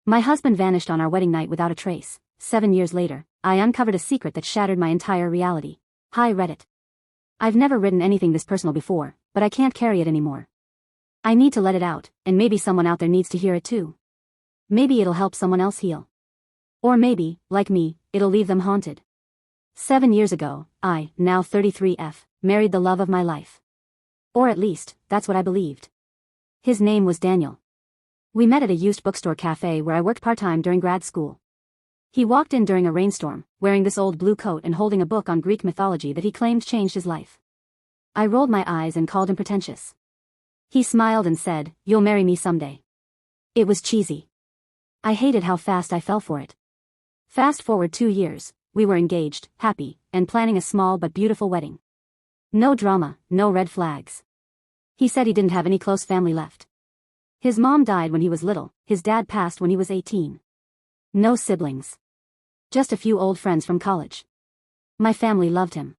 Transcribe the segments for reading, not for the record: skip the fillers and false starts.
My husband vanished on our wedding night without a trace. 7 years later, I uncovered a secret that shattered my entire reality. Hi Reddit. I've never written anything this personal before, but I can't carry it anymore. I need to let it out, and maybe someone out there needs to hear it too. Maybe it'll help someone else heal. Or maybe, like me, it'll leave them haunted. 7 years ago, I, now 33F, married the love of my life. Or at least, that's what I believed. His name was Daniel. We met at a used bookstore cafe where I worked part-time during grad school. He walked in during a rainstorm, wearing this old blue coat and holding a book on Greek mythology that he claimed changed his life. I rolled my eyes and called him pretentious. He smiled and said, "You'll marry me someday." It was cheesy. I hated how fast I fell for it. Fast forward 2 years, we were engaged, happy, and planning a small but beautiful wedding. No drama, no red flags. He said he didn't have any close family left. His mom died when he was little, his dad passed when he was 18. No siblings. Just a few old friends from college. My family loved him.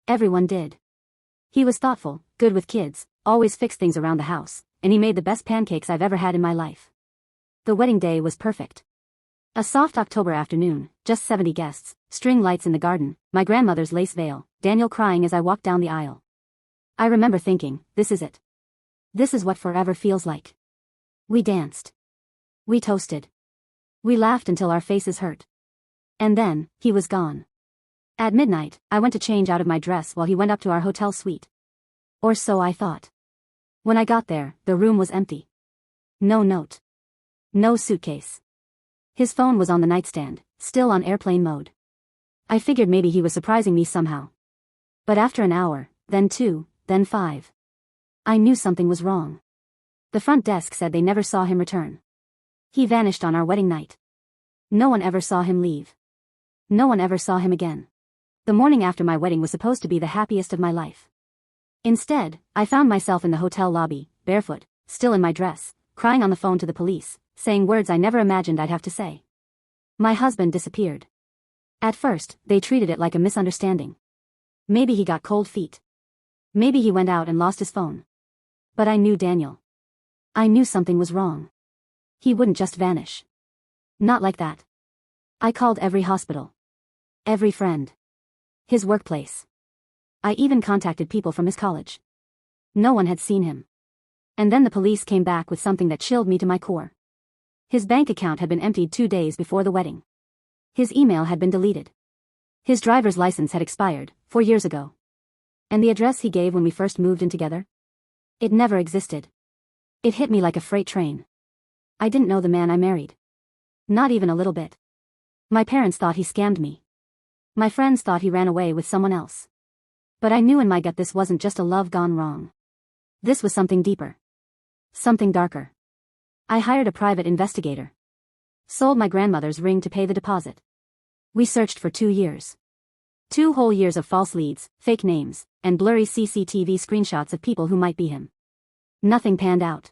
Everyone did. He was thoughtful, good with kids, always fixed things around the house, and he made the best pancakes I've ever had in my life. The wedding day was perfect. A soft October afternoon, just 70 guests, string lights in the garden, my grandmother's lace veil, Daniel crying as I walked down the aisle. I remember thinking, this is it. This is what forever feels like. We danced. We toasted. We laughed until our faces hurt. And then, he was gone. At midnight, I went to change out of my dress while he went up to our hotel suite. Or so I thought. When I got there, the room was empty. No note. No suitcase. His phone was on the nightstand, still on airplane mode. I figured maybe he was surprising me somehow. But after an hour, then 2, then 5. I knew something was wrong. The front desk said they never saw him return. He vanished on our wedding night. No one ever saw him leave. No one ever saw him again. The morning after my wedding was supposed to be the happiest of my life. Instead, I found myself in the hotel lobby, barefoot, still in my dress, crying on the phone to the police, saying words I never imagined I'd have to say. My husband disappeared. At first, they treated it like a misunderstanding. Maybe he got cold feet. Maybe he went out and lost his phone. But I knew Daniel. I knew something was wrong. He wouldn't just vanish. Not like that. I called every hospital. Every friend. His workplace. I even contacted people from his college. No one had seen him. And then the police came back with something that chilled me to my core. His bank account had been emptied 2 days before the wedding. His email had been deleted. His driver's license had expired, 4 years ago. And the address he gave when we first moved in together? It never existed. It hit me like a freight train. I didn't know the man I married. Not even a little bit. My parents thought he scammed me. My friends thought he ran away with someone else. But I knew in my gut this wasn't just a love gone wrong. This was something deeper. Something darker. I hired a private investigator. Sold my grandmother's ring to pay the deposit. We searched for 2 years. 2 whole years of false leads, fake names, and blurry CCTV screenshots of people who might be him. Nothing panned out.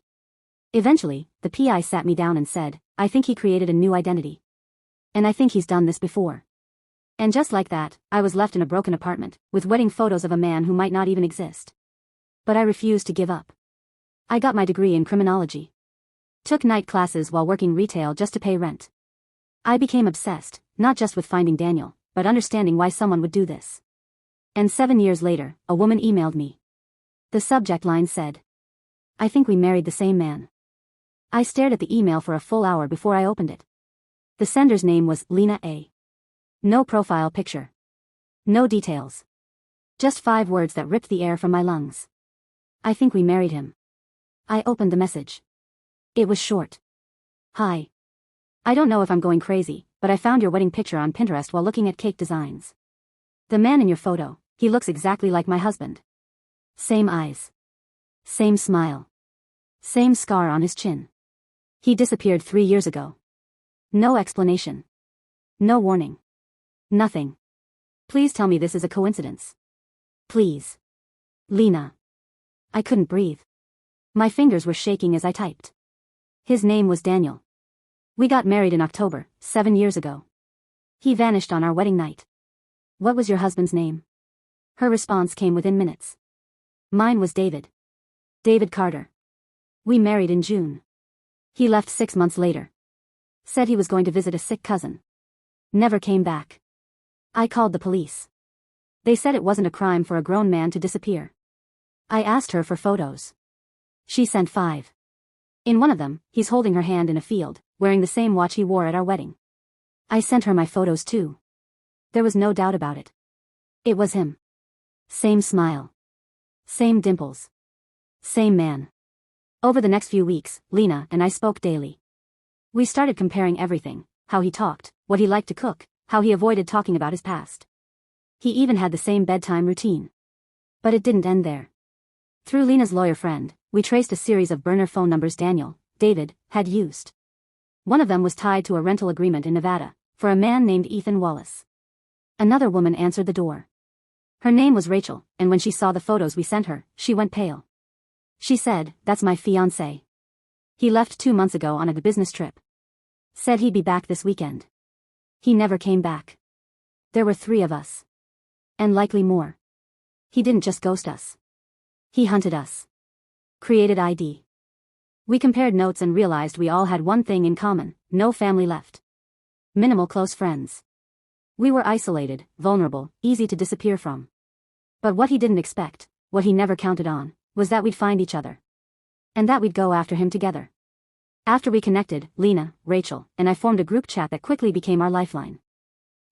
Eventually, the PI sat me down and said, "I think he created a new identity. And I think he's done this before." And just like that, I was left in a broken apartment, with wedding photos of a man who might not even exist. But I refused to give up. I got my degree in criminology. Took night classes while working retail just to pay rent. I became obsessed, not just with finding Daniel, but understanding why someone would do this. And 7 years later, a woman emailed me. The subject line said, "I think we married the same man." I stared at the email for a full hour before I opened it. The sender's name was Lena A. No profile picture. No details. Just 5 words that ripped the air from my lungs. "I think we married him." I opened the message. It was short. "Hi. I don't know if I'm going crazy, but I found your wedding picture on Pinterest while looking at cake designs. The man in your photo, he looks exactly like my husband. Same eyes. Same smile. Same scar on his chin. He disappeared 3 years ago. No explanation. No warning. Nothing. Please tell me this is a coincidence. Please. Lena." I couldn't breathe. My fingers were shaking as I typed. His name was Daniel. We got married in October, 7 years ago. He vanished on our wedding night. "What was your husband's name?" Her response came within minutes. Mine was David. David Carter. We married in June. He left 6 months later. Said he was going to visit a sick cousin. Never came back. I called the police. They said it wasn't a crime for a grown man to disappear. I asked her for photos. She sent 5. In one of them, he's holding her hand in a field, wearing the same watch he wore at our wedding. I sent her my photos too. There was no doubt about it. It was him. Same smile. Same dimples. Same man. Over the next few weeks, Lena and I spoke daily. We started comparing everything, how he talked, what he liked to cook, how he avoided talking about his past. He even had the same bedtime routine. But it didn't end there. Through Lena's lawyer friend, we traced a series of burner phone numbers David, had used. One of them was tied to a rental agreement in Nevada, for a man named Ethan Wallace. Another woman answered the door. Her name was Rachel, and when she saw the photos we sent her, she went pale. She said, "That's my fiancé. He left 2 months ago on a business trip. Said he'd be back this weekend. He never came back. There were 3 of us. And likely more. He didn't just ghost us. He hunted us. Created ID. We compared notes and realized we all had one thing in common: no family left. Minimal close friends. We were isolated, vulnerable, easy to disappear from. But what he didn't expect, what he never counted on, was that we'd find each other. And that we'd go after him together. After we connected, Lena, Rachel, and I formed a group chat that quickly became our lifeline.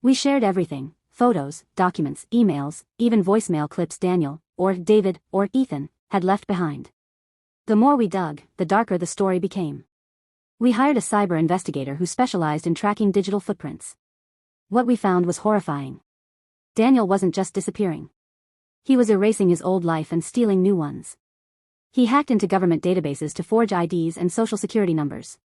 We shared everything: photos, documents, emails, even voicemail clips Daniel, or David, or Ethan, had left behind. The more we dug, the darker the story became. We hired a cyber investigator who specialized in tracking digital footprints. What we found was horrifying. Daniel wasn't just disappearing. He was erasing his old life and stealing new ones. He hacked into government databases to forge IDs and social security numbers.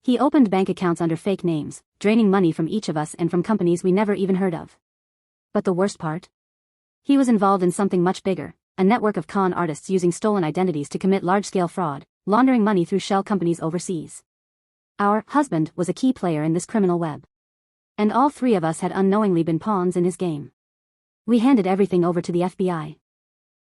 He opened bank accounts under fake names, draining money from each of us and from companies we never even heard of. But the worst part? He was involved in something much bigger: a network of con artists using stolen identities to commit large-scale fraud, laundering money through shell companies overseas. Our husband was a key player in this criminal web. And all 3 of us had unknowingly been pawns in his game. We handed everything over to the FBI.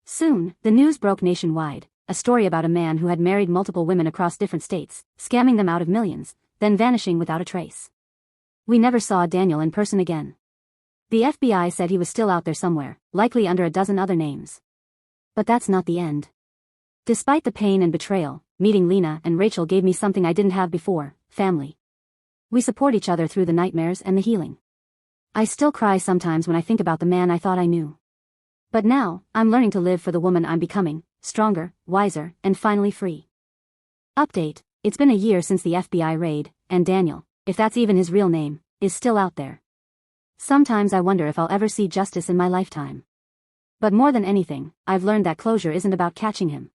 Soon, the news broke nationwide, a story about a man who had married multiple women across different states, scamming them out of millions, then vanishing without a trace. We never saw Daniel in person again. The FBI said he was still out there somewhere, likely under a dozen other names. But that's not the end. Despite the pain and betrayal, meeting Lena and Rachel gave me something I didn't have before: family. We support each other through the nightmares and the healing. I still cry sometimes when I think about the man I thought I knew. But now, I'm learning to live for the woman I'm becoming: stronger, wiser, and finally free. Update: it's been a year since the FBI raid, and Daniel, if that's even his real name, is still out there. Sometimes I wonder if I'll ever see justice in my lifetime. But more than anything, I've learned that closure isn't about catching him.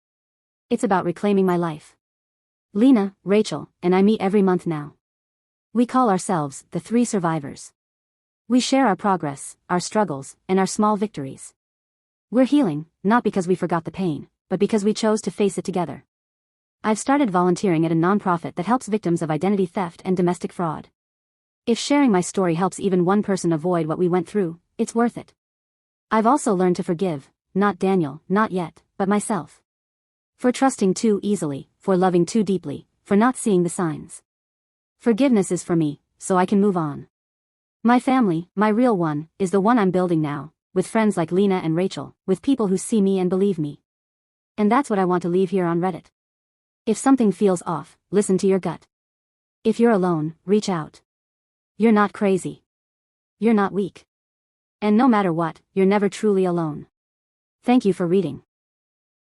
It's about reclaiming my life. Lena, Rachel, and I meet every month now. We call ourselves the 3 survivors. We share our progress, our struggles, and our small victories. We're healing, not because we forgot the pain, but because we chose to face it together. I've started volunteering at a nonprofit that helps victims of identity theft and domestic fraud. If sharing my story helps even one person avoid what we went through, it's worth it. I've also learned to forgive, not Daniel, not yet, but myself. For trusting too easily, for loving too deeply, for not seeing the signs. Forgiveness is for me, so I can move on. My family, my real one, is the one I'm building now, with friends like Lena and Rachel, with people who see me and believe me. And that's what I want to leave here on Reddit. If something feels off, listen to your gut. If you're alone, reach out. You're not crazy. You're not weak. And no matter what, you're never truly alone. Thank you for reading.